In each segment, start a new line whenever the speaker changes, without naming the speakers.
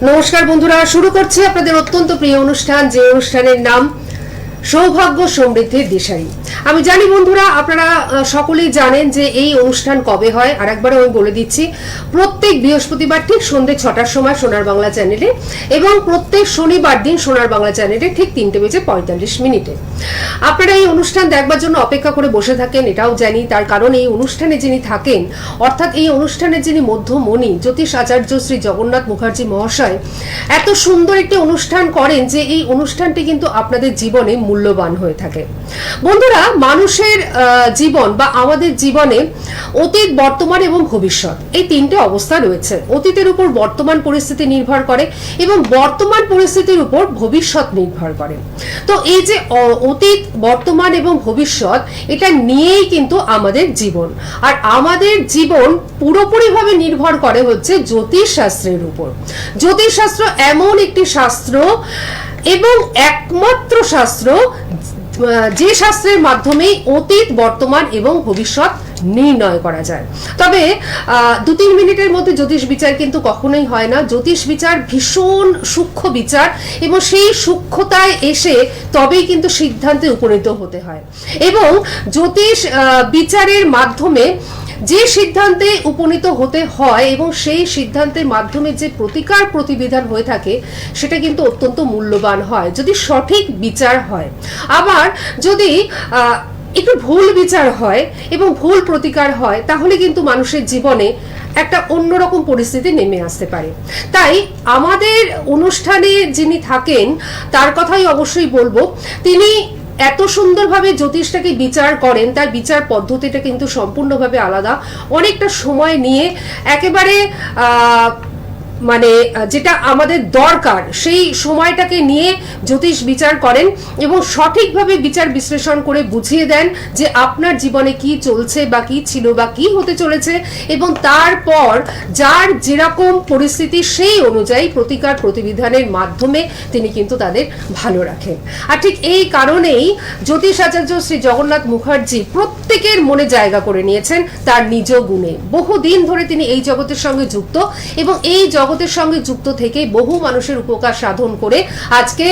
নমস্কার বন্ধুরা, শুরু করছি আপনাদের অত্যন্ত প্রিয় অনুষ্ঠান, যে অনুষ্ঠানের নাম সৌভাগ্য সমৃদ্ধির দিশারি। আমি জানি বন্ধুরা আপনারা সকলেই জানেন যে এই অনুষ্ঠান কবে হয়। আর একবার আমি বলে দিচ্ছি, প্রত্যেক বৃহস্পতিবার ঠিক সন্ধ্যে 6টার সময় সোনার বাংলা চ্যানেলে, এবং প্রত্যেক শনিবার দিন সোনার বাংলা চ্যানেলে ঠিক 3:45 আপনারা এই অনুষ্ঠান দেখবার জন্য অপেক্ষা করে বসে থাকেন, এটাও জানি। তার কারণ এই অনুষ্ঠানে যিনি থাকেন, অর্থাৎ এই অনুষ্ঠানের যিনি মধ্যমণি জ্যোতিষ আচার্য শ্রী জগন্নাথ মুখার্জি মহাশয় এত সুন্দর একটি অনুষ্ঠান করেন যে এই অনুষ্ঠানটি কিন্তু আপনাদের জীবনে মূল্যবান হয়ে থাকে। বন্ধুরা, মানুষের জীবন বা আমাদের জীবনে অতীত, বর্তমান এবং ভবিষ্যৎ এই তিনটে অবস্থা রয়েছে। অতীতের উপর বর্তমান পরিস্থিতি নির্ভর করে এবং বর্তমান পরিস্থিতির উপর ভবিষ্যৎ নির্ভর করে। তো এই যে অতীত, বর্তমান এবং ভবিষ্যৎ, এটা নিয়েই কিন্তু আমাদের জীবন। আর আমাদের জীবন পুরোপুরিভাবে নির্ভর করে হচ্ছে জ্যোতিষ শাস্ত্রের উপর। জ্যোতিষ শাস্ত্র এমন একটি শাস্ত্র এবং একমাত্র শাস্ত্র যে শাস্ত্রের মাধ্যমে অতীত, বর্তমান এবং ভবিষ্যৎ নির্ণয় করা যায়। তবে 2-3 মিনিটের মধ্যে জ্যোতিষ বিচার কিন্তু কখনোই হয় না। জ্যোতিষ বিচার ভীষণ সূক্ষ্ম বিচার, এবং সেই সূক্ষ্মতায় এসে তবেই কিন্তু সিদ্ধান্তে উপনীত হতে হয়। এবং জ্যোতিষ বিচারের মাধ্যমে যে সিদ্ধান্তে উপনীত হতে হয় এবং সেই সিদ্ধান্তের মাধ্যমে যে প্রতিকার প্রতিবিধান হয়ে থাকে, সেটা কিন্তু অত্যন্ত মূল্যবান হয় যদি সঠিক বিচার হয়। আবার যদি একটু ভুল বিচার হয় এবং ভুল প্রতিকার হয়, তাহলে কিন্তু মানুষের জীবনে একটা অন্যরকম পরিস্থিতি নেমে আসতে পারে। তাই আমাদের অনুষ্ঠানে যিনি থাকেন তার কথাই অবশ্যই বলবো। তিনি এত সুন্দরভাবে জ্যোতিষটাকে বিচার করেন, তার বিচার পদ্ধতিটা কিন্তু সম্পূর্ণভাবে আলাদা। অনেকটা সময় নিয়ে একেবারে মানে যেটা আমাদের দরকার সেই সময়টাকে নিয়ে জ্যোতিষ বিচার করেন এবং সঠিকভাবে বিচার বিশ্লেষণ করে বুঝিয়ে দেন যে আপনার জীবনে কি চলছে বা কি ছিল বা কি হতে চলেছে, এবং তারপর যার যেরকম পরিস্থিতি সেই অনুযায়ী প্রতিকার প্রতিবিধানের মাধ্যমে তিনি কিন্তু তাদের ভালো রাখেন। আর ঠিক এই কারণেই জ্যোতিষ আচার্য শ্রী জগন্নাথ মুখার্জি প্রত্যেকের মনে জায়গা করে নিয়েছেন তার নিজ গুণে। বহুদিন ধরে তিনি এই জগতের সঙ্গে যুক্ত, এবং এই জগতের সঙ্গে যুক্ত থেকে বহু মানুষের উপকার সাধন করে আজকে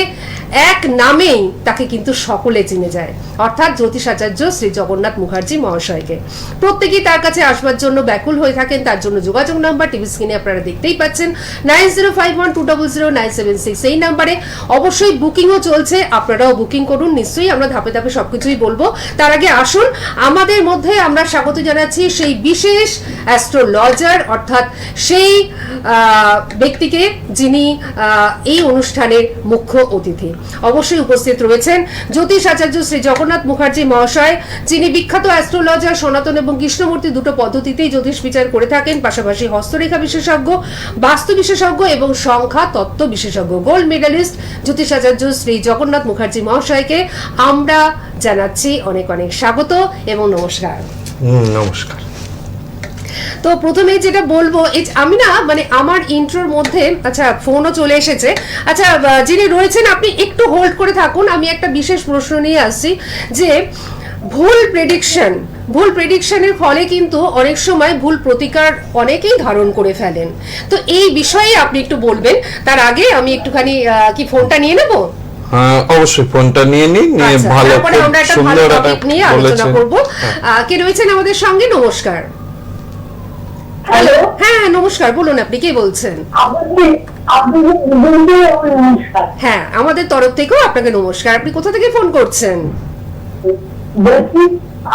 এক নামেই তাকে কিন্তু সকলে চিনে যায়, অর্থাৎ জ্যোতিষ আচার্য শ্রী জগন্নাথ মুখার্জি মহাশয়কে। প্রত্যেকেই তার কাছে আসবার জন্য ব্যাকুল হয়ে থাকেন। তার জন্য যোগাযোগ নাম্বার টিভি স্ক্রিনে আপনারা দেখতেই পাচ্ছেন, 9051200976। এই নাম্বারে অবশ্যই বুকিংও চলছে, আপনারাও বুকিং করুন। নিশ্চয়ই আমরা ধাপে ধাপে সবকিছুই বলবো। তার আগে আসুন আমাদের মধ্যে আমরা স্বাগত জানাচ্ছি সেই বিশেষ অ্যাস্ট্রোলজার, অর্থাৎ সেই ব্যক্তিকে যিনি এই অনুষ্ঠানের মুখ্য অতিথি। অবশ্যই উপস্থিত রয়েছেন জ্যোতিষ আচার্য শ্রী জগন্নাথ মুখার্জি মহাশয়, যিনি বিখ্যাত অ্যাস্ট্রোলজার। সনাতন এবং কৃষ্ণমূর্তি দুটো পদ্ধতিতেই জ্যোতিষ বিচার করে থাকেন, পাশাপাশি হস্তরেখা বিশেষজ্ঞ, বাস্তু বিশেষজ্ঞ এবং সংখ্যা তত্ত্ব বিশেষজ্ঞ। গোল্ড মেডালিস্ট জ্যোতিষ আচার্য শ্রী জগন্নাথ মুখার্জি মহাশয়কে আমরা জানাচ্ছি অনেক অনেক স্বাগত এবং নমস্কার।
নমস্কার।
তো প্রথমে যেটা বলবো, আমি না মানে আমার ইন্ট্রোর মধ্যে, আচ্ছা ফোনও চলে এসেছে। আচ্ছা, যিনি রয়েছেন আপনি একটু হোল্ড করে থাকুন, আমি একটা বিশেষ প্রশ্ন নিয়ে আসছি যে ভুল প্রেডিকশনের ফলে কিন্তু অনেক সময় ভুল প্রতিকার অনেকেই ধারণ করে ফেলেন। তো এই বিষয়ে আপনি একটু বলবেন। তার আগে আমি একটুখানি কি ফোনটা নিয়ে নেব?
অবশ্যই ফোনটা নিয়ে নিন, নিয়ে ভালো
তারপরে আমরা একটা ভালো টপিক নিয়ে আলোচনা করব। কে রয়েছেন আমাদের সঙ্গে? নমস্কার।
হ্যালো,
হ্যাঁ নমস্কার, বলুন আপনি কে বলছেন? হ্যাঁ, আমাদের তরফ থেকেও আপনাকে নমস্কার। আপনি কোথা থেকে ফোন করছেন?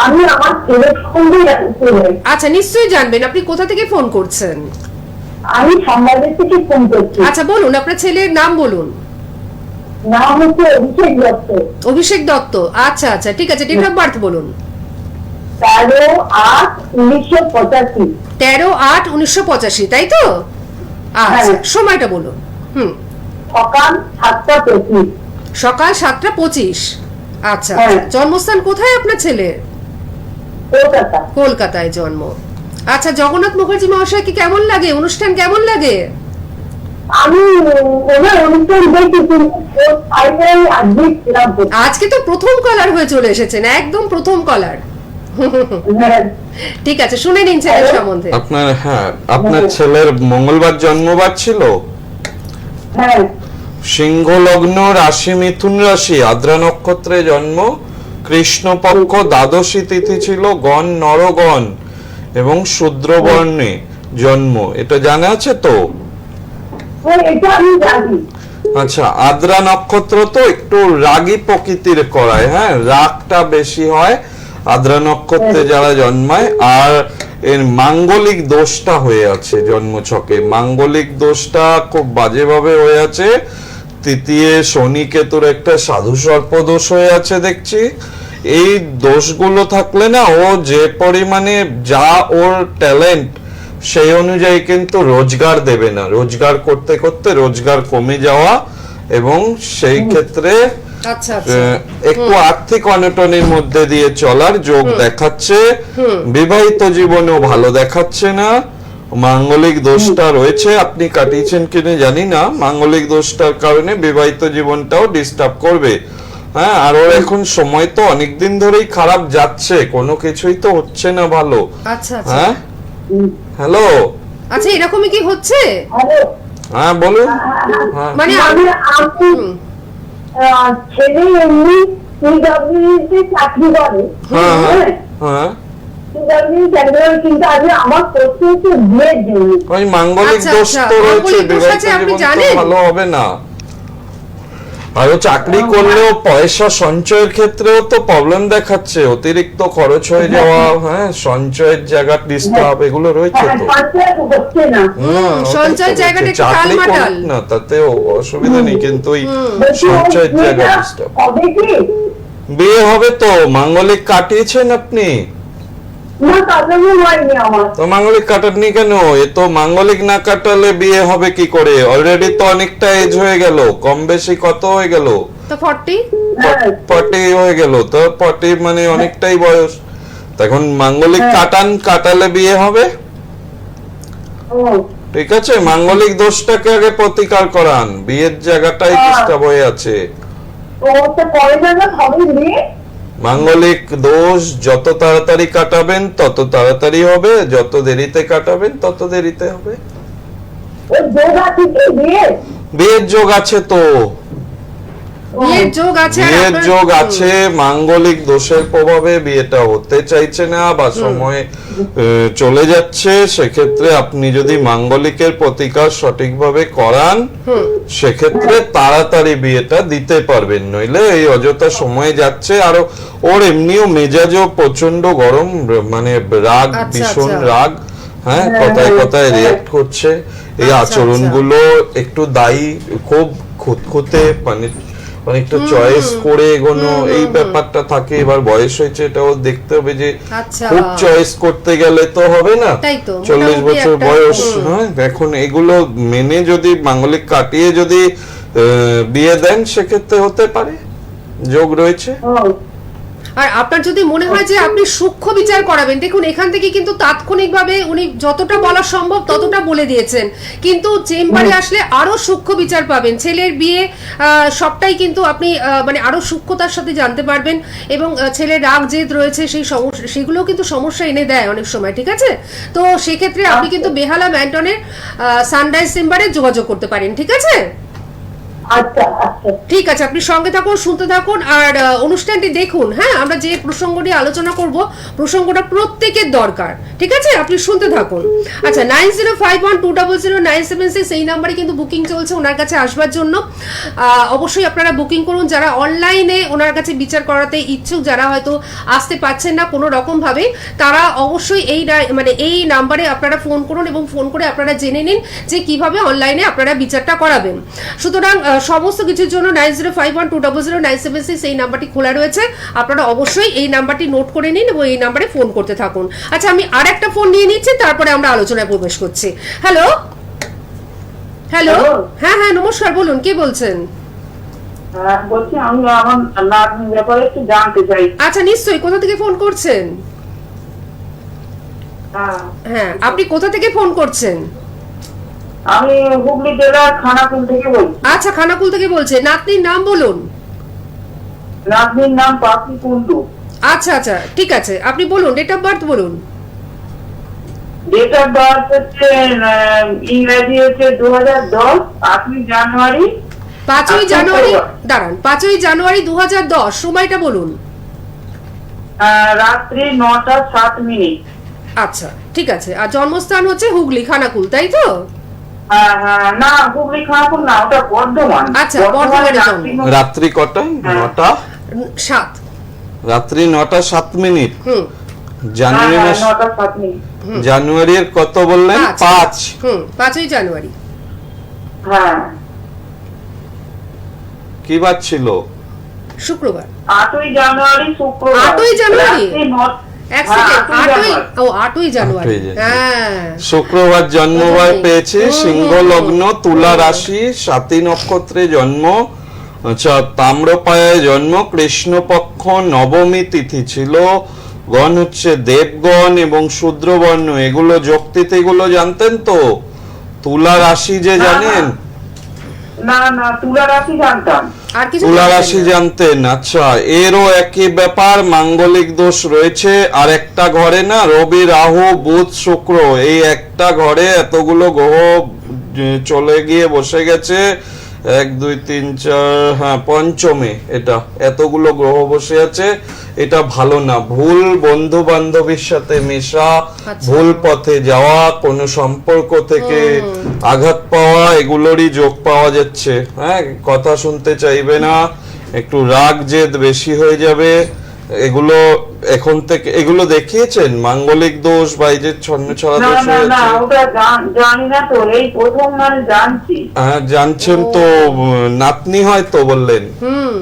আমি আমার ছেলের সঙ্গে।
আচ্ছা, নিশ্চয়ই জানবেন। আপনি কোথা থেকে ফোন করছেন?
আমি সংবাদের থেকে ফোন করছি।
আচ্ছা বলুন, আপনার ছেলের নাম বলুন।
নাম হচ্ছে অভিষেক দত্ত।
অভিষেক দত্ত, আচ্ছা আচ্ছা, ঠিক আছে। ডেট অফ বার্থ বলুন।
13/8/1985।
13/8/1985, তাই তো? আচ্ছা, সময়টা বলুন।
সকাল 7:25।
সকাল 7:25। আচ্ছা, জন্মস্থান কোথায় আপনার ছেলের?
কলকাতা।
কলকাতায় জন্ম। আচ্ছা, জগন্নাথ মুখার্জি মহাশয়কে কেমন লাগে, অনুষ্ঠান কেমন লাগে?
আমি ওনার অনুষ্ঠান দেখেছি,
আজকে তো প্রথম কলার হয়ে চলে এসেছেন, একদম প্রথম কলার। ঠিক আছে, শুনে নিন ছেলের সম্বন্ধে।
আপনার ছেলের মঙ্গলবার জন্মবার ছিল,
হ্যাঁ
সিংহ লগ্ন, রাশি মিথুন রাশি, আদ্রা নক্ষত্রে জন্ম, কৃষ্ণপক্ষ দ্বাদশী তিথি ছিল, গণ নরগণ এবং শূদ্র বর্ণে জন্ম, এটা জানা আছে তো?
এটা আমি জানি।
আচ্ছা, আদ্রা নক্ষত্র তো একটু রাগী প্রকৃতির করায়, হ্যাঁ, রাগটা বেশি হয় আদ্রা নক্ষত্রে যারা জন্মায়। আর এর মাঙ্গলিক দোষটা হয়ে আছে জন্মছকে, মাঙ্গলিক দোষটা খুব বাজেভাবে হয়ে আছে। তৃতীয় শনি কেতুর একটা সাধু সর্প দোষ হয়ে আছে দেখছি। এই দোষগুলো থাকলে না, ও যে পরিমাণে যা ওর ট্যালেন্ট সেই অনুযায়ী কিন্তু রোজগার দেবে না, রোজগার করতে করতে রোজগার কমে যাওয়া, এবং সেই ক্ষেত্রে
আচ্ছা আচ্ছা
একটু আর্থিক অনটনের মধ্যে দিয়ে চলার যোগ দেখাচ্ছে। বিবাহিত জীবনেও ভালো দেখাচ্ছে না, মাঙ্গলিক দোষটা রয়েছে, আপনি কাটিয়েছেন কিনা জানি না, মাঙ্গলিক দোষটার কারণে বিবাহিত জীবনটাও ডিস্টার্ব করবে। হ্যাঁ, আর ওর এখন সময় তো অনেকদিন ধরেই খারাপ যাচ্ছে, কোনো কিছুই তো হচ্ছে না ভালো।
আচ্ছা আচ্ছা
হ্যাঁ, হ্লো,
আচ্ছা এরকমই কি হচ্ছে?
হ্যালো,
হ্যাঁ বলুন। হ্যাঁ,
মানে
আমি ছেলে এমনি পিডব্লিউডিতে চাকরি করে।
হ্যাঁ, হ্যাঁ,
পিডব্লিউডি চাকরি করে, কিন্তু আজ আমার প্রশ্ন হচ্ছে বিয়ের জন্য।
ওই মাঙ্গলিক
আচ্ছা,
দোষ
আচ্ছা,
তো রয়েছে,
মাঙ্গলিক দোষ
বিবাহিত
আছে, আপনি
জীবন তো
জানেন?
ভালো হবে না। আর ও চাকরি করলেও পয়সা সঞ্চয়ের ক্ষেত্রেও তো প্রবলেম দেখাচ্ছে, অতিরিক্ত খরচ হয়ে যাওয়া, হ্যাঁ, সঞ্চয়ের জায়গা ডিস্টার্ব, এগুলো রয়েছে তো।
হচ্ছে না।
সঞ্চয়ের জায়গাটা একটু
চাকরি
টালমাটাল।
করুক না, তাতে অসুবিধা নেই, কিন্তু ওই
বলছি,
সঞ্চয়ের
ওই
জায়গা
বিয়েটা
ডিস্টার্ব।
হবে কি?
বিয়ে হবে তো, মাঙ্গলিক কাটিয়েছেন আপনি?
না, কাটানো হয়নি আমার।
তো মাঙ্গলিক কাটাননি কেন? এ তো মাঙ্গলিক না কাটালে বিয়ে হবে কি করে? অলরেডি তো অনেকটা এজ হয়ে গেল, কম বেশি কত হয়ে গেল?
তো 40
হ্যাঁ,
40 হয়ে গেল তো, 40 মানে অনেকটাই বয়স। তখন মাঙ্গলিক কাটালে বিয়ে হবে?
ও,
ঠিক আছে, মাঙ্গলিক দোষটাকে আগে প্রতিকার করান, বিয়ের জায়গাটাই ডিস্টার্ব হয়ে আছে।
ও তো পরে যাবে, হবে বিয়ে?
মাঙ্গলিক দোষ যত তাড়াতাড়ি কাটাবেন তত তাড়াতাড়ি হবে, যত দেরিতে কাটাবেন তত দেরিতে হবে।
ও যোগ আছে কি বিয়ে?
বিয়ের যোগ আছে তো,
বিয়ের যোগ আছে, আর
বিয়ের
আপনার-
যোগ আছে, মাঙ্গলিক দোষের প্রভাবে বিয়েটা হতে চাইছে না বা সময় চলে যাচ্ছে। সেক্ষেত্রে আপনি যদি মাঙ্গলিকের প্রতিকার সঠিকভাবে করান, সেক্ষেত্রে তাড়াতাড়ি বিয়েটা দিতে পারবেন, নইলে এই অযথা সময় যাচ্ছে। আর ওর এমনিও মেজাজও প্রচন্ড গরম, মানে রাগ,
আচ্ছা,
ভীষণ
আচ্ছা।
রাগ, হ্যাঁ, কথায় কথায় রিয়াক্ট করছে। এই
আচ্ছা,
আচরণগুলো একটু দায়ী, খুব খুঁতখুঁতে, মানে অনেকটা চয়েস করে এগোনো, এই ব্যাপারটা থাকে। এবার বয়স হয়েছে, এটাও দেখতে হবে যে
আচ্ছা।
খুব চয়েস করতে গেলে তো হবে না,
তাই তো,
40
মোটামুটি
বছর
একটা-
বয়স। হ্যাঁ, এখন এগুলো মেনে যদি মাঙ্গলিক কাটিয়ে যদি বিয়ে দেন, সেক্ষেত্রে হতে পারে, যোগ রয়েছে।
ও,
আর আপনার যদি মনে হয় যে আপনি সূক্ষ্ম বিচার করাবেন, দেখুন এখান থেকে কিন্তু তাৎক্ষণিকভাবে উনি যতটা বলা সম্ভব ততটা বলে দিয়েছেন, কিন্তু চেম্বারে আসলে আরো সূক্ষ্ম বিচার পাবেন। ছেলের বিয়ে সবটাই কিন্তু আপনি মানে আরো সূক্ষ্মতার সাথে জানতে পারবেন, এবং ছেলের রাগ জেদ রয়েছে সেই সমস্যা, সেগুলো কিন্তু সমস্যা এনে দেয় অনেক সময়, ঠিক আছে? তো সেক্ষেত্রে আপনি কিন্তু বেহালা ম্যান্টনের সানরাইজ চেম্বারে যোগাযোগ করতে পারেন, ঠিক আছে?
আচ্ছা আচ্ছা,
ঠিক আছে, আপনি সঙ্গে থাকুন, শুনতে থাকুন, আর অনুষ্ঠানটি দেখুন। হ্যাঁ, আমরা যে প্রসঙ্গ নিয়ে আলোচনা করব, প্রসঙ্গটা প্রত্যেকের দরকার, ঠিক আছে? আপনি শুনতে থাকুন। আচ্ছা, 9051200976 এই নাম্বারে কিন্তু বুকিং চলছে ওনার কাছে আসবার জন্য। অবশ্যই আপনারা বুকিং করুন, যারা অনলাইনে ওনার কাছে বিচার করাতে ইচ্ছুক, যারা হয়তো আসতে পারছেন না কোনো রকম ভাবে, তারা অবশ্যই এই নাম্বারে আপনারা ফোন করুন, এবং ফোন করে আপনারা জেনে নিন যে কিভাবে অনলাইনে আপনারা বিচারটা করাবেন। সুতরাং সমস্ত কিছুর জন্য 9051200976 এই নাম্বারটি খোলা রয়েছে, আপনারা অবশ্যই এই নাম্বারটি নোট করে নিন এবং এই নাম্বারে ফোন করতে থাকুন। আচ্ছা, আমি আর একটা ফোন নিয়ে নিচ্ছি, তারপরে আমরা আলোচনায় প্রবেশ করছি। হ্যালো হ্যালো, হ্যাঁ হ্যাঁ নমস্কার, বলুন কে বলছেন?
বলছি আমি আমার নাতনির ব্যাপারে একটু জানতে চাই।
আচ্ছা নিশ্চয়ই, কোথা থেকে ফোন করছেন? হ্যাঁ, আপনি কোথা থেকে ফোন করছেন?
আমি হুগলি জেলার খানাকুল থেকে বলছি।
আচ্ছা, খানাকুল থেকে বলছেন, নাতনির নাম বলুন।
নাতনির নাম পাখি কুন্ডু।
আচ্ছা আচ্ছা, ঠিক আছে, আপনি বলুন, ডেট অফ বার্থ বলুন।
ডেট অফ বার্থ হচ্ছে ইংরেজি হচ্ছে 2010, 8ই জানুয়ারি।
5ই জানুয়ারি, দাঁড়ান, 5ই জানুয়ারি 2010, সময়টা বলুন।
রাত্রি 9:07।
আচ্ছা, ঠিক আছে। আর জন্মস্থান হচ্ছে হুগলি খানাকুল, তাই তো?
না, হুগলি খানাকুল না, ওটা বর্ধমান।
আচ্ছা, বর্ধমানে জন্ম।
রাত্রি কটা? 9টা
7।
রাত্রি 9:07।
হুম,
জানুয়ারি মাস,
9:07।
জানুয়ারির কত বললেন? 5।
5ই জানুয়ারি।
হ্যাঁ,
কি বার ছিল?
শুক্রবার।
8ই জানুয়ারি শুক্রবার।
8ই জানুয়ারি?
রাত্রি 9।
এক সেকেন্ড, 8ই, 8ই
8ই
জানুয়ারি।
জানুয়ারি।
হ্যাঁ,
শুক্রবার জন্মবার
বুঝলি।
পেয়েছে, সিংহ লগ্ন, তুলা রাশি, 7ই নক্ষত্রে জন্ম। আচ্ছা, তাম্রপায়ায় জন্ম, কৃষ্ণপক্ষ, নবমী তিথি ছিল। গণ হচ্ছে দেবগণ এবং শূদ্রবর্ণ, এগুলো যোগতিথিগুলো জানতেন তো? তুলা রাশি যে জানেন?
না, তুলা রাশি জানতাম।
আর কিছু
তুলা
জানতেন
রাশি
না?
জানতেন? আচ্ছা, এরও একই ব্যাপার, মাঙ্গলিক দোষ রয়েছে। আর একটা ঘরে না রবি, রাহু, বুধ, শুক্র, এই একটা ঘরে এতগুলো গ্রহ চলে গিয়ে বসে গেছে। 1 2 3 4, হ্যাঁ, পঞ্চমে এটা এতগুলো গ্রহ বসে আছে। এটা ভালো না। ভুল বন্ধু বান্ধবীর সাথে মেশা,
আচ্ছা।
ভুল পথে যাওয়া, কোনো সম্পর্ক থেকে আঘাত পাওয়া, এগুলোরই যোগ পাওয়া যাচ্ছে। হ্যাঁ, কথা শুনতে চাইবে না, একটু রাগ জেদ বেশি হয়ে যাবে। এগুলো এখন থেকে এগুলো দেখিয়েছেন মাঙ্গলিক দোষ বা এই যে ছন্নছাড়া
না,
দোষ
না, না,
হয়েছে?
ওটা জানি না তো, এই প্রথম জানছি।
হ্যাঁ, জানছেন তো। নাতনি হয় তো বললেন?
হুম,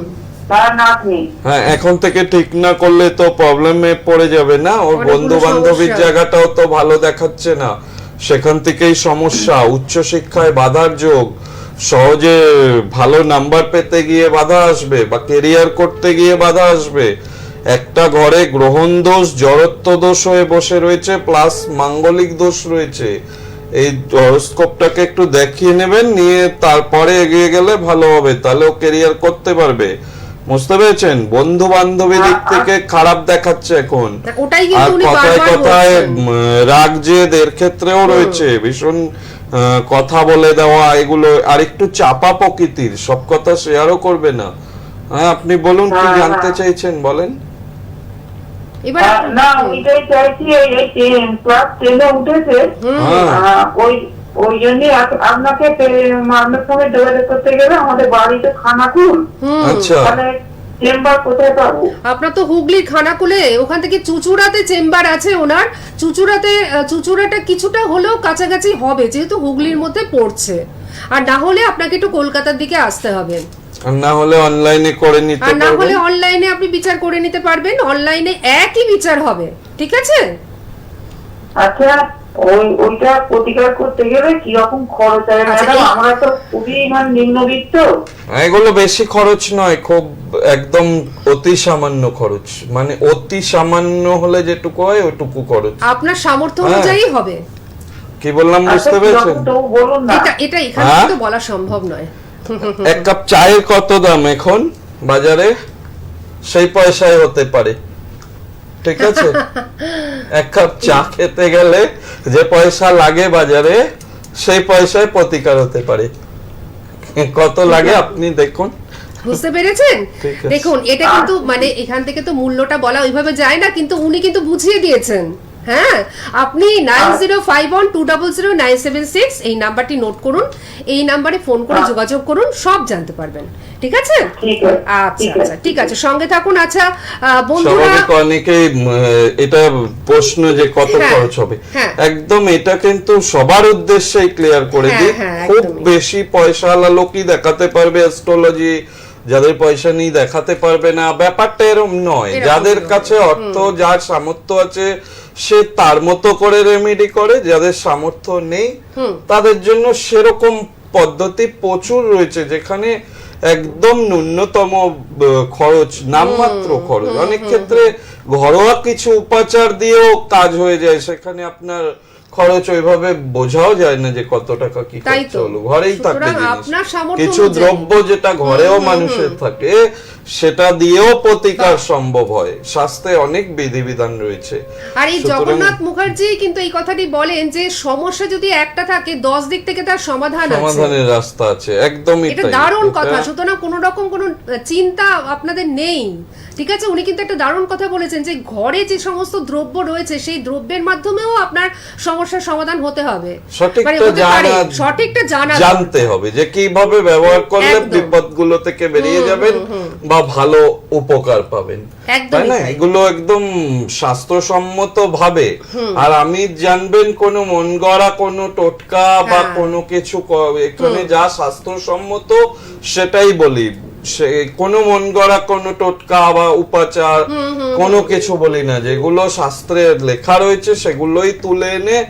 তার নাতনি।
হ্যাঁ, এখন থেকে ঠিক না করলে তো প্রবলেমে পড়ে যাবে না। ওর
অনেকগুলো
বন্ধু বান্ধবীর
সমস্যা।
জায়গাটাও তো ভালো দেখাচ্ছে না, সেখান থেকেই সমস্যা। উচ্চ শিক্ষায় বাধার যোগ, সহজে ভালো নাম্বার পেতে গিয়ে বাধা আসবে বা কেরিয়ার করতে গিয়ে বাধা আসবে। একটা ঘরে গ্রহণ দোষ, জড়ত্ব দোষ হয়ে বসে রয়েছে, প্লাস মাঙ্গলিক দোষ রয়েছে। এই হরোস্কোপটাকে একটু দেখিয়ে নেবেন, নিয়ে তারপরে এগিয়ে গেলে ভালো হবে, তাহলেও কেরিয়ার করতে পারবে। বুঝতে পেরেছেন? বন্ধু বান্ধবী দিক থেকে খারাপ দেখাচ্ছে এখন।
ওটাই
আর
কিন্তু উনি
কথায়
বারবার
কথায়
বলছেন।
রাগ জেদ এর ক্ষেত্রেও রয়েছে ভীষণ। কথা বলে দেওয়া, এগুলো আর একটু চাপা প্রকৃতির, সব কথা শেয়ারও করবে না। হ্যাঁ, আপনি বলুন কি
হ্যাঁ,
জানতে
হ্যাঁ।
চাইছেন, বলেন।
এবার
না, ওইটাই চাইছি। এই ক্লাস 10-এ উঠেছে।
হ্যাঁ,
ওই জন্য আপনাকে আপনার সঙ্গে যোগাযোগ করতে গেলে আমাদের বাড়িতে খানাকুল।
আচ্ছা,
তাহলে চেম্বার কোথায় পাবো?
আপনার তো হুগলির খানাকুলে, ওখান থেকে চুচুড়াতে চেম্বার আছে ওনার। চুচুড়াটা কিছুটা হলেও কাছাকাছি হবে, যেহেতু হুগলির মধ্যে পড়ছে। আর না হলে আপনাকে একটু কলকাতার দিকে আসতে হবে।
আর না হলে অনলাইনে করে নিতে
আর না হলে
পারবেন।
অনলাইনে আপনি বিচার করে নিতে পারবেন। অনলাইনে একই বিচার হবে, ঠিক আছে?
আচ্ছা, ওইটা প্রতিকার করতে গেলে কিরকম খরচ হয়
আচ্ছা,
ম্যাডাম? আমরা তো খুবই নিম্নবিত্ত।
এগুলো বেশি খরচ নয়, খুব একদম অতি সামান্য খরচ। মানে অতি সামান্য হলে যেটুকু হয় ওইটুকু খরচ।
আপনার সামর্থ্য
হ্যাঁ।
অনুযায়ী হবে।
কি বললাম
আচ্ছা,
বুঝতে পেরেছেন?
কিরকম তবু বলুন না।
এটা এখানে
হ্যাঁ?
তো বলা সম্ভব নয়।
এক কাপ চায়ের কত দাম এখন বাজারে? সেই পয়সায় হতে পারে, ঠিক আছে? এক কাপ চা খেতে গেলে যে পয়সা লাগে বাজারে, সেই পয়সায় প্রতিকার হতে পারে। কত লাগে আপনি দেখুন।
বুঝতে পেরেছেন?
ঠিক আছে।
দেখুন, এটা কিন্তু মানে এখান থেকে তো মূল্যটা বলা ওইভাবে যায় না, কিন্তু উনি কিন্তু বুঝিয়ে দিয়েছেন। হ্যাঁ, আপনি 9051200976 এই নাম্বারটি নোট করুন। এই নাম্বারে ফোন করে যোগাযোগ করুন, সব জানতে পারবেন, ঠিক আছে?
ঠিক আছে,
আচ্ছা আচ্ছা, ঠিক আছে, সঙ্গে থাকুন। আচ্ছা বন্ধুরা,
স্বাভাবিক অনেকেই এটা প্রশ্ন যে কত
হ্যাঁ,
খরচ হবে,
হ্যাঁ।
একদম এটা কিন্তু সবার উদ্দেশ্যেই ক্লিয়ার করে
হ্যাঁ,
দিই।
হ্যাঁ,
খুব
একদমই।
বেশি পয়সাওয়ালা লোকই দেখাতে পারবে অ্যাস্ট্রোলজি, যাদের পয়সা নেই দেখাতে পারবে না। ব্যাপারটা এরকম নয়।
এরকম
যাদের
নয়।
কাছে অর্থ, যার সামর্থ্য আছে, সে তার মতো করে রেমেডি করে। যাদের সামর্থ্য নেই তাদের জন্য সেরকম পদ্ধতি প্রচুর রয়েছে, যেখানে একদম ন্যূনতম খরচ, নামমাত্র খরচ। অনেক ক্ষেত্রে ঘরোয়া কিছু উপাচার দিয়েও কাজ হয়ে যায়। সেখানে আপনার খরচ ওইভাবে বোঝাও যায় না যে কত টাকা কি
তাই
খরচ
তো।
হলো, ঘরেই থাকে
সুতরাং
জিনিস।
আপনার সামর্থ্য
কিছু
অনুযায়ী।
দ্রব্য যেটা ঘরেও মানুষের থাকে সেটা দিয়েও প্রতিকার সম্ভব হয়। শাস্ত্রে অনেক বিধিবিধান রয়েছে।
আর এই
সুতরাং-
জগন্নাথ মুখার্জি কিন্তু এই কথাটি বলেন যে সমস্যা যদি একটা থাকে 10 দিক থেকে তার সমাধান আছে,
সমাধানের রাস্তা আছে, একদমই
এটা
তাই।
দারুণ
এটা-
কথা। সুতরাং কোনো রকম কোনো চিন্তা আপনাদের নেই, ঠিক আছে? উনি কিন্তু একটা দারুণ কথা বলেছেন যে ঘরে যে সমস্ত দ্রব্য রয়েছে সেই দ্রব্যের মাধ্যমেও আপনার সমস্যার সমাধান হতে হবে,
সঠিকটা
হতে পারে।
জানা-
সঠিকটা
জানতে হবে যে কিভাবে ব্যবহার করলে
একদম।
বিপদগুলো থেকে বেরিয়ে যাবেন বা ভালো উপকার পাবেন,
একদমই
তাই না?
তাই।
এগুলো একদম শাস্ত্রসম্মত ভাবে। আর আমি জানবেন কোনো মন গড়া কোনো টোটকা বা
হ্যাঁ।
কোনো কিছু এখানে যা শাস্ত্রসম্মত সেটাই বলি। সে কোনো মন গড়া কোনো টোটকা বা উপাচার কোনো কিছু বলি না, যেগুলো শাস্ত্রে লেখা রয়েছে সেগুলোই তুলে এনে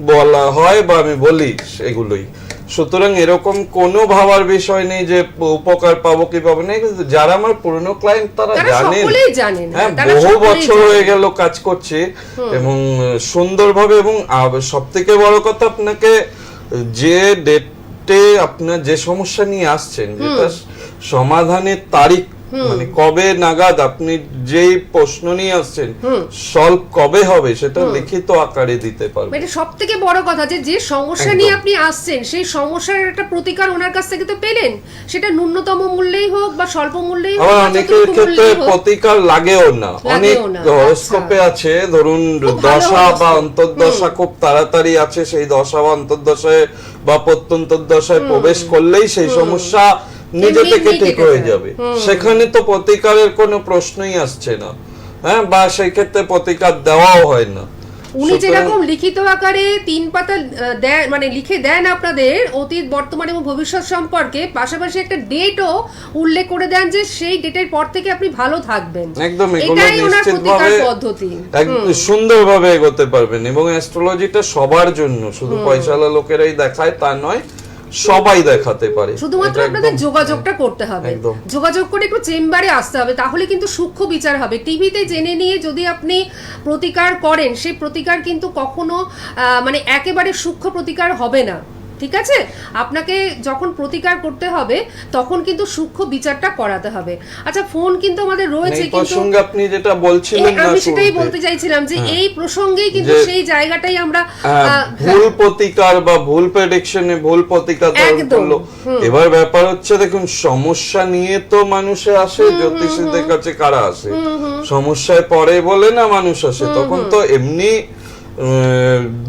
বলা হয় বা আমি বলি সেগুলোই। সুতরাং এরকম কোনো ভাবার বিষয় নেই যে উপকার পাবো কি পাবো না। কিন্তু যারা আমার পুরনো ক্লায়েন্ট তারা
তারা
জানেন,
সকলেই জানেন,
হ্যাঁ,
তারা
বহু
সকলেই
বছর
জানেন।
হয়ে গেল কাজ করছে এবং সুন্দরভাবে। এবং সব থেকে বড় কথা, আপনাকে যে ডেটে আপনার যে সমস্যা নিয়ে আসছেন যেটা সমাধানের তারিখ মানে কবে নাগাদ আপনি যেই প্রশ্ন নিয়ে আসছেন সলভ কবে হবে সেটা লিখিত আকারে দিতে পারবেন।
এটা সব থেকে বড় কথা যে যে সমস্যা
একদম।
নিয়ে আপনি আসছেন সেই সমস্যার একটা প্রতিকার ওনার কাছ থেকে তো পেলেন, সেটা ন্যূনতম মূল্যেই হোক বা স্বল্প মূল্যেই হোক
আবার
বা
অনেকের
যতটুকু
ক্ষেত্রে
মূল্যেই হোক।
প্রতিকার লাগেও না। অনেক
লাগেও না,
হরোস্কোপে আছে ধরুন
খুব ভালো
দশা বা
হরোস্কোপ।
অন্তর্দশা খুব তাড়াতাড়ি আছে, সেই দশা বা অন্তর্দশায় বা প্রত্যন্তর্দশায় প্রবেশ করলেই সেই সমস্যা নিজে
এমনি
থেকে
এমনি
ঠিক
কেটে
হয়ে
যায়।
যাবে। সেখানে তো প্রতিকারের কোনো প্রশ্নই আসছে না, হ্যাঁ, বা সেই ক্ষেত্রে প্রতিকার দেওয়াও হয় না।
উনি
সুতরাং-
যেরকম লিখিত আকারে 3 পাতা দেন, মানে লিখে দেন আপনাদের অতীত বর্তমান এবং ভবিষ্যৎ সম্পর্কে, পাশাপাশি একটা ডেটও উল্লেখ করে দেন যে সেই ডেটের পর থেকে আপনি ভালো থাকবেন।
একদম এগুলো
এটাই ওনার প্রতিকার
নিশ্চিতভাবে
পদ্ধতি।
একদম সুন্দরভাবে এগোতে পারবেন। এবং অ্যাস্ট্রোলজিটা সবার জন্য, শুধু পয়সাওয়ালা লোকেরাই দেখায় তা নয়, সবাই দেখাতে পারে।
শুধুমাত্র
এটা
আপনাদের
একদম-
যোগাযোগটা করতে হবে,
একদম।
যোগাযোগ করে একটু চেম্বারে আসতে হবে, তাহলে কিন্তু সূক্ষ্ম বিচার হবে। টিভিতে জেনে নিয়ে যদি আপনি প্রতিকার করেন সেই প্রতিকার কিন্তু কখনো মানে একেবারে সূক্ষ্ম প্রতিকার হবে না, ঠিক আছে? আপনাকে যখন প্রতিকার করতে হবে তখন কিন্তু সূক্ষ্ম বিচারটা করাতে হবে। আচ্ছা, ফোন কিন্তু আমাদের রয়েছে,
এই
কিন্তু
প্রসঙ্গে আপনি যেটা বলছিলেন না
আমি সেটাই
শুরুতে,
বলতে চাইছিলাম যে এই প্রসঙ্গেই কিন্তু
যে-
সেই জায়গাটাই আমরা
ভুল প্রতিকার বা ভুল প্রেডিকশনে ভুল প্রতিকার ধরুন
একদম,
করলো। এবার ব্যাপার হচ্ছে, দেখুন, সমস্যা নিয়ে তো মানুষে আসে, জ্যোতিষীদের কাছে কারা আসে? সমস্যায় পড়ে বলে না মানুষ আসে, তখন তো এমনি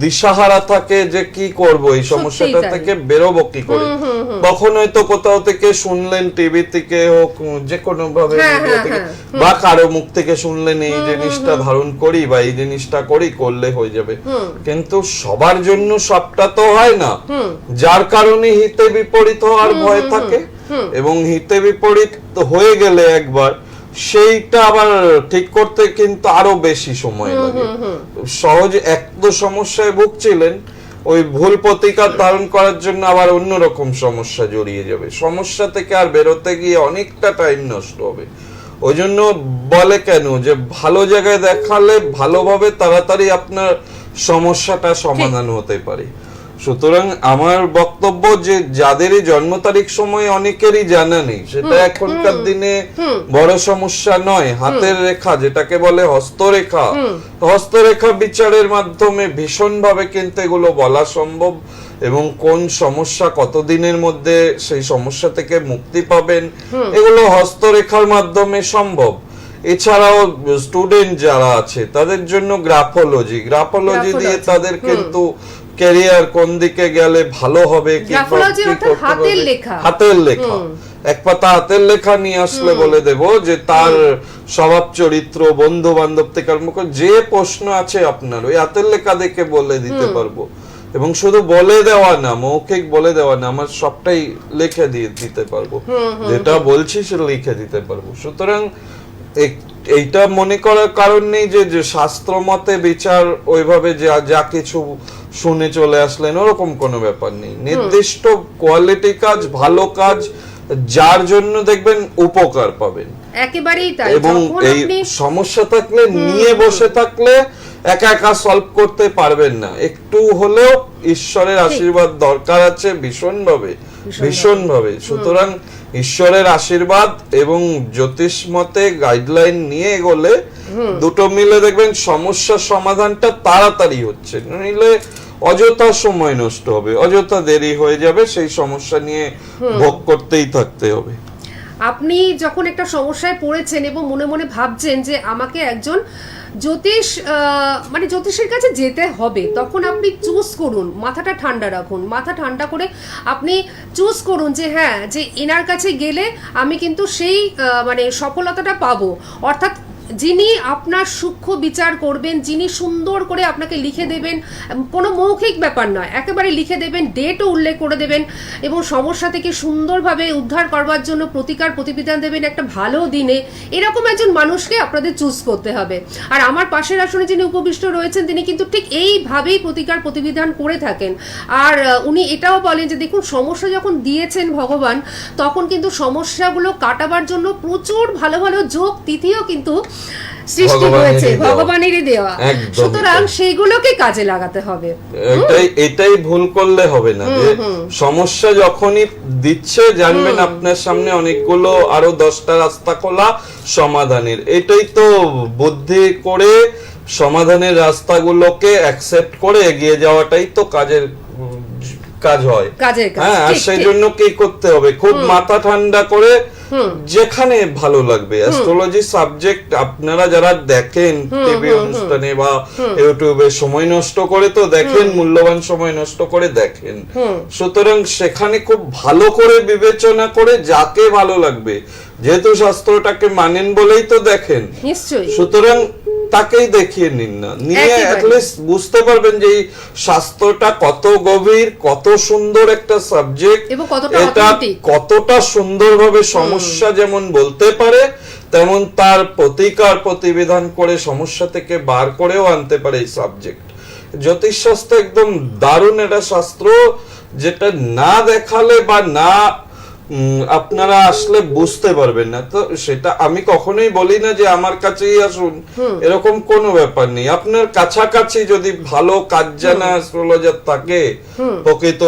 দিশাহারা থাকে যে কি করব, এই সমস্যাটা
তাই।
থেকে বেরোবো কি করে। তখন হয়তো কোথাও থেকে শুনলেন, টিভি থেকে হোক, যে কোনো ভাবে
হ্যাঁ,
media
হ্যাঁ,
থেকে,
হ্যাঁ।
বা কারো মুখ থেকে শুনলেন এই জিনিসটা ধারণ করি বা এই জিনিসটা করি, করলে হয়ে যাবে। কিন্তু সবার জন্য সবটা তো হয় না, যার কারণে হিতে বিপরীত হওয়ার ভয় থাকে। এবং হিতে বিপরীত হয়ে গেলে একবার সেইটা আবার ঠিক করতে কিন্তু আরো বেশি সময় লাগে। সহজে এক তো সমস্যায় ভুগছিলেন, ওই ভুল প্রতিকার ধারণ করার জন্য আবার অন্যরকম সমস্যা জড়িয়ে যাবে। সমস্যা থেকে আর বেরোতে গিয়ে অনেকটা টাইম নষ্ট হবে। ওই জন্য বলে কেন যে ভালো জায়গায় দেখালে ভালোভাবে তাড়াতাড়ি আপনার সমস্যাটা সমাধান হতে পারে। সুতরাং আমার বক্তব্য যে যাদেরই জন্ম তারিখ সময় অনেকেরই জানা নেই, সেটা এখনকার দিনে বড় সমস্যা নয়। হাতের রেখা, যেটাকে বলে হস্তরেখা, হস্তরেখা বিচারের মাধ্যমে ভীষণভাবে কিন্তু এগুলো বলা সম্ভব। এবং কোন সমস্যা কতদিনের মধ্যে সেই সমস্যা থেকে মুক্তি পাবেন, এগুলো হস্তরেখার মাধ্যমে সম্ভব। এছাড়াও স্টুডেন্ট যারা আছে তাদের জন্য গ্রাফোলজি দিয়ে তাদের কিন্তু ক্যারিয়ার কোন দিকে গেলে ভালো হবে,
গ্রাফোলজি অর্থাৎ হাতের লেখা।
হাতের লেখা, এক পাতা হাতের লেখা নিয়ে আসলে বলে দেব যে তার স্বভাব চরিত্র, বন্ধু বান্ধব থেকে আরম্ভ করে যে প্রশ্ন আছে আপনার ওই হাতের লেখা দেখে বলে দিতে পারবো। এবং শুধু বলে দেওয়া না, মৌখিক বলে দেওয়া না, আমার সবটাই লিখে দিয়ে দিতে পারবো, যেটা বলছি সেটা লিখে দিতে পারবো। সুতরাং এইটা মনে করার কারণ নেই যে শাস্ত্র মতে বিচার ওইভাবে যা কিছু শুনে চলে আসলেন, ওরকম কোনো ব্যাপার নেই। নির্দিষ্ট কোয়ালিটি কাজ, ভালো কাজ, যার জন্য দেখবেন উপকার পাবেন।
একেবারেই তাই।
এবং
যখন
এই
আপনি
সমস্যা থাকলে নিয়ে বসে থাকলে একা একা সলভ করতে পারবেন না, একটু হলেও ঈশ্বরের আশীর্বাদ দরকার আছে ভীষণভাবে। সুতরাং ঈশ্বরের আশীর্বাদ এবং জ্যোতিষ মতে গাইডলাইন নিয়ে এগোলে দুটো মিলে দেখবেন সমস্যার সমাধানটা তাড়াতাড়ি হচ্ছে, নইলে অযথা সময় নষ্ট হবে, অযথা দেরি হয়ে যাবে, সেই সমস্যা নিয়ে ভোগ করতেই থাকতে হবে।
আপনি যখন একটা সমস্যায় পড়েছেন এবং মনে মনে ভাবছেন যে আমাকে একজন জ্যোতিষের কাছে যেতে হবে, তখন আপনি চুজ করুন, মাথাটা ঠান্ডা রাখুন, মাথা ঠান্ডা করে আপনি চুজ করুন যে হ্যাঁ, যে এনার কাছে গেলে আমি কিন্তু সেই সফলতাটা পাবো। অর্থাৎ যিনি আপনার সূক্ষ্ম বিচার করবেন, যিনি সুন্দর করে আপনাকে লিখে দেবেন, কোনো মৌখিক ব্যাপার নয়, একেবারে লিখে দেবেন, ডেটও উল্লেখ করে দেবেন এবং সমস্যা থেকে সুন্দরভাবে উদ্ধার করবার জন্য প্রতিকার প্রতিবিধান দেবেন একটা ভালো দিনে, এরকম একজন মানুষকে আপনাদের চুজ করতে হবে। আর আমার পাশের আসনে যিনি উপবিষ্ট রয়েছেন তিনি কিন্তু ঠিক এইভাবেই প্রতিকার প্রতিবিধান করে থাকেন। আর উনি এটাও বলেন যে দেখুন, সমস্যা যখন দিয়েছেন ভগবান, তখন কিন্তু সমস্যাগুলো কাটাবার জন্য প্রচুর ভালো ভালো যোগ তিথিও কিন্তু সৃষ্টি হয়েছে, ভগবানেরই দেওয়া। সুতরাং সেইগুলোকে কাজে লাগাতে হবে।
এটাই ভুল করলে হবে না, যে সমস্যা যখনই দিচ্ছে জানবেন আপনার সামনে অনেকগুলো আরো 10টা রাস্তা খোলা সমাধানের। এটাই তো বুদ্ধি করে সমাধানের রাস্তাগুলোকে অ্যাকসেপ্ট করে এগিয়ে যাওয়াটাই তো কাজ হয়। হ্যাঁ, আর সেই জন্য কি করতে হবে, খুব মাথা ঠান্ডা করে যেখানে ভালো লাগবে অ্যাস্ট্রোলজি সাবজেক্ট আপনারা যারা দেখেন টিভি অনুষ্ঠানে বা ইউটিউবে, সময় নষ্ট করে তো দেখেন, মূল্যবান সময় নষ্ট করে দেখেন। সুতরাং সেখানে খুব ভালো করে বিবেচনা করে যাকে ভালো লাগবে, যেহেতু শাস্ত্রটাকে মানেন বলেই তো দেখেন,
নিশ্চয়ই,
সুতরাং তাকেই দেখিয়ে নিন না, নিয়ে অ্যাটলিস্ট বুঝতে পারবেন যে এই শাস্ত্রটা কত গভীর, কত সুন্দর একটা সাবজেক্ট, এটা কতটা সুন্দরভাবে সমস্যা যেমন বলতে পারে, তেমন তার প্রতিকার প্রতিবিধান করে সমস্যা থেকে বার করেও আনতে পারে এই সাবজেক্ট। জ্যোতিষশাস্ত্র একদম দারুণ একটা শাস্ত্র, যেটা না দেখালে বা না আপনারা আসলে বুঝতে পারবেন না। তো সেটা আমি কখনোই বলি না যে আমার কাছেই আসুন, এরকম কোনো ব্যাপার নেই। আপনার কাছাকাছি যদি ভালো কাজ জানা অ্যাস্ট্রোলজার থাকে প্রকৃত,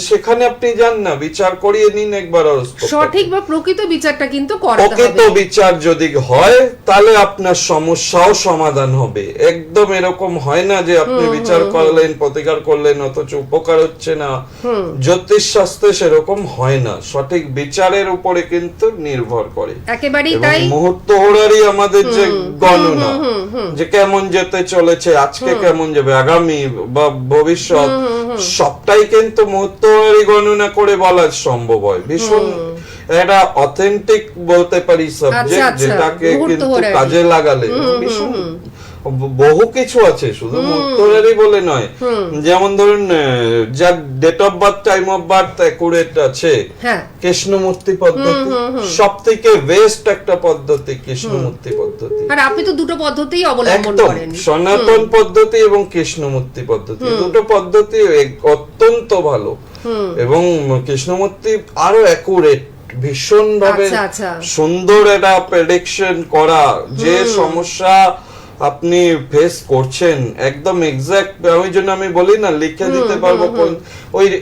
সেখানে আপনি যান না, বিচার করিয়ে নিন একবার।
সঠিক বা প্রকৃত বিচারটা কিন্তু করতে হবে।
প্রকৃত বিচার যদি হয় তাহলে আপনার সমস্যাও সমাধান হবে। একদম এরকম হয় না যে আপনি বিচার করলেন, প্রতিকার করলেন, অথচ উপকার হচ্ছে না। জ্যোতিষ শাস্ত্রে সেরকম হয় না, সঠিক বিচারের উপরে কিন্তু নির্ভর করে।
একেবারেই তাই।
মুহূর্ত হোরারই আমাদের যে গণনা, যে কেমন যেতে চলেছে, আজকে কেমন যাবে, আগামী বা ভবিষ্যৎ, সবটাই কিন্তু মুহূর্ত হোরারই গণনা করে বলা সম্ভব হয়। ভীষণ একটা অথেন্টিক বলতে পারি সাবজেক্ট, যেটাকে কিন্তু কাজে লাগালে ভীষণ বহু কিছু আছে, শুধু মুহূর্তেরই বলে নয়। যেমন ধরুন, যার date of birth, time of birth accurate আছে, কৃষ্ণমূর্তি পদ্ধতি সবথেকে বেস্ট একটা পদ্ধতি, কৃষ্ণমূর্তি পদ্ধতি।
আর আপনি তো দুটো পদ্ধতিই অবলম্বন করেন,
সনাতন পদ্ধতি এবং কৃষ্ণমূর্তি পদ্ধতি, দুটো পদ্ধতি অত্যন্ত ভালো। এবং কৃষ্ণমূর্তি আরো অ্যাকুরেট, ভীষণ ভাবে সুন্দর একটা প্রেডিকশন করা, যে সমস্যা আপনি ফেস করছেন একদম এক্সাক্ট। ওই জন্য আমি বলি না, লিখে দিতে পারবো,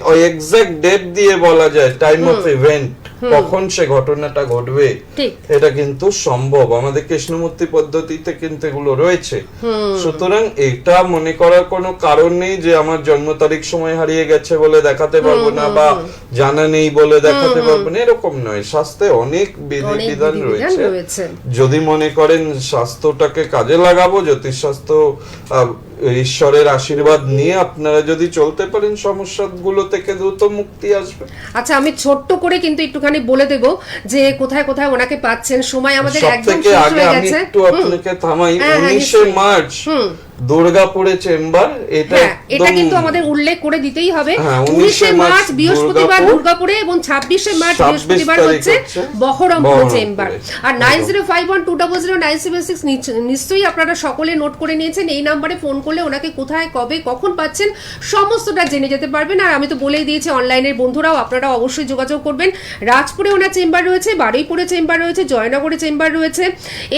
ওই এক্সাক্ট ডেট দিয়ে বলা যায় টাইম অফ ইভেন্ট, কখন সে ঘটনাটা ঘটবে, এটা কিন্তু সম্ভব। আমাদের কৃষ্ণমূর্তি পদ্ধতিতে কিন্তু এগুলো রয়েছে। সুতরাং এটা মনে করার কোনো কারণ নেই যে আমার জন্ম তারিখ সময় হারিয়ে গেছে বলে দেখাতে পারবো না, বা জানা নেই বলে দেখাতে পারবো না, এরকম নয়। শাস্ত্রে অনেক বিধিবিধান রয়েছে। যদি মনে করেন শাস্ত্রটাকে কাজে লাগাবো, জ্যোতিষশাস্ত্র ঈশ্বরের আশীর্বাদ নিয়ে আপনারা যদি চলতে পারেন, সমস্যাগুলো থেকে দ্রুত মুক্তি আসবে।
আচ্ছা, আমি ছোট্ট করে কিন্তু একটুখানি বলে দেব যে কোথায় কোথায় ওনাকে পাচ্ছেন। সময় আমাদের একদম শেষ হয়ে গেছে।
আমি একটু আপনাকে থামাই। 19 মার্চ দুর্গাপুরে চেম্বার, এটা
কিন্তু আমাদের উল্লেখ করে দিতেই হবে। 19 মার্চ বৃহস্পতিবার দুর্গাপুরে এবং 26 মার্চ বৃহস্পতিবার হচ্ছে বহরমপুর চেম্বার। আর 9051200976 নিশ্চয়ই আপনারা সকলে নোট করে নিয়েছেন। এই নম্বরে ফোন করলে ওনাকে কোথায়, কবে, কখন পাচ্ছেন সমস্তটা জেনে যেতে পারবেন। আর আমি তো বলেই দিয়েছি, অনলাইনের বন্ধুরাও আপনারা অবশ্যই যোগাযোগ করবেন। রাজপুরে ওনার চেম্বার রয়েছে, বারুইপুরে চেম্বার রয়েছে, জয়নগরে চেম্বার রয়েছে,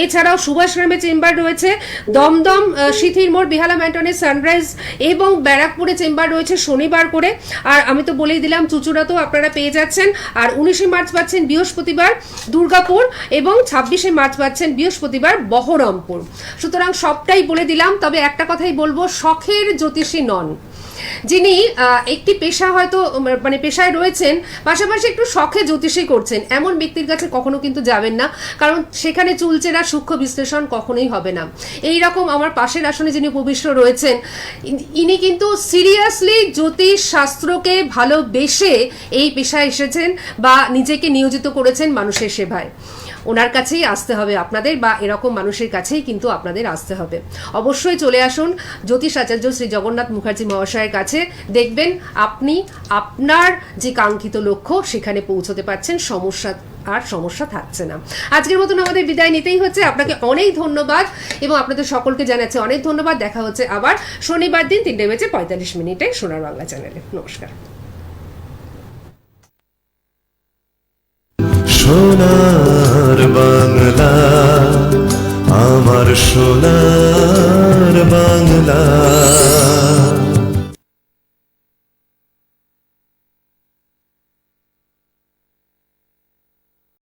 এছাড়াও সুভাষগ্রামে চেম্বার রয়েছে, দমদম, সিথির মোড়, বেহালা ম্যান্টনে সানরাইজ এবং ব্যারাকপুরে চেম্বার রয়েছে শনিবার করে। আর আমি তো বলেই দিলাম চুচুড়াতেও আপনারা পেয়ে যাচ্ছেন। আর 19শে মার্চ পাচ্ছেন বৃহস্পতিবার দুর্গাপুর এবং 26শে মার্চ পাচ্ছেন বৃহস্পতিবার বহরমপুর। সুতরাং সবটাই বলে দিলাম, তবে একটা কথাই বলবো, শখের জ্যোতিষী নন, যিনি একটি পেশা হয়তো মানে পেশায় রয়েছেন, পাশাপাশি একটু শখে জ্যোতিষী করছেন, এমন ব্যক্তির কাছে কখনো কিন্তু যাবেন না, কারণ সেখানে চুলচেরা সূক্ষ্ম বিশ্লেষণ কখনোই হবে না। এই রকম আমার পাশের আসনে যিনি উপবিষ্ট রয়েছেন, ইনি কিন্তু সিরিয়াসলি জ্যোতিষ শাস্ত্রকে ভালোবেসে এই পেশায় এসেছেন বা নিজেকে নিয়োজিত করেছেন মানুষের সেবায়। ওনার কাছেই আসতে হবে আপনাদের, বা এরকম মানুষের কাছেই কিন্তু আপনাদের আসতে হবে। অবশ্যই চলে আসুন জ্যোতিষ আচার্য শ্রী জগন্নাথ মুখার্জি মহাশয়ের কাছে, দেখবেন আপনি আপনার যে কাঙ্ক্ষিত লক্ষ্য সেখানে পৌঁছতে পারছেন, সমস্যা থাকছে না। আজকের মতন আমাদের বিদায় নিতেই হচ্ছে। আপনাকে অনেক ধন্যবাদ এবং আপনাদের সকলকে জানাচ্ছি অনেক ধন্যবাদ। দেখা হচ্ছে আবার শনিবার দিন 3:45 সোনার বাংলা চ্যানেলে। নমস্কার।
সোনার বাংলা, আমার সোনার বাংলা।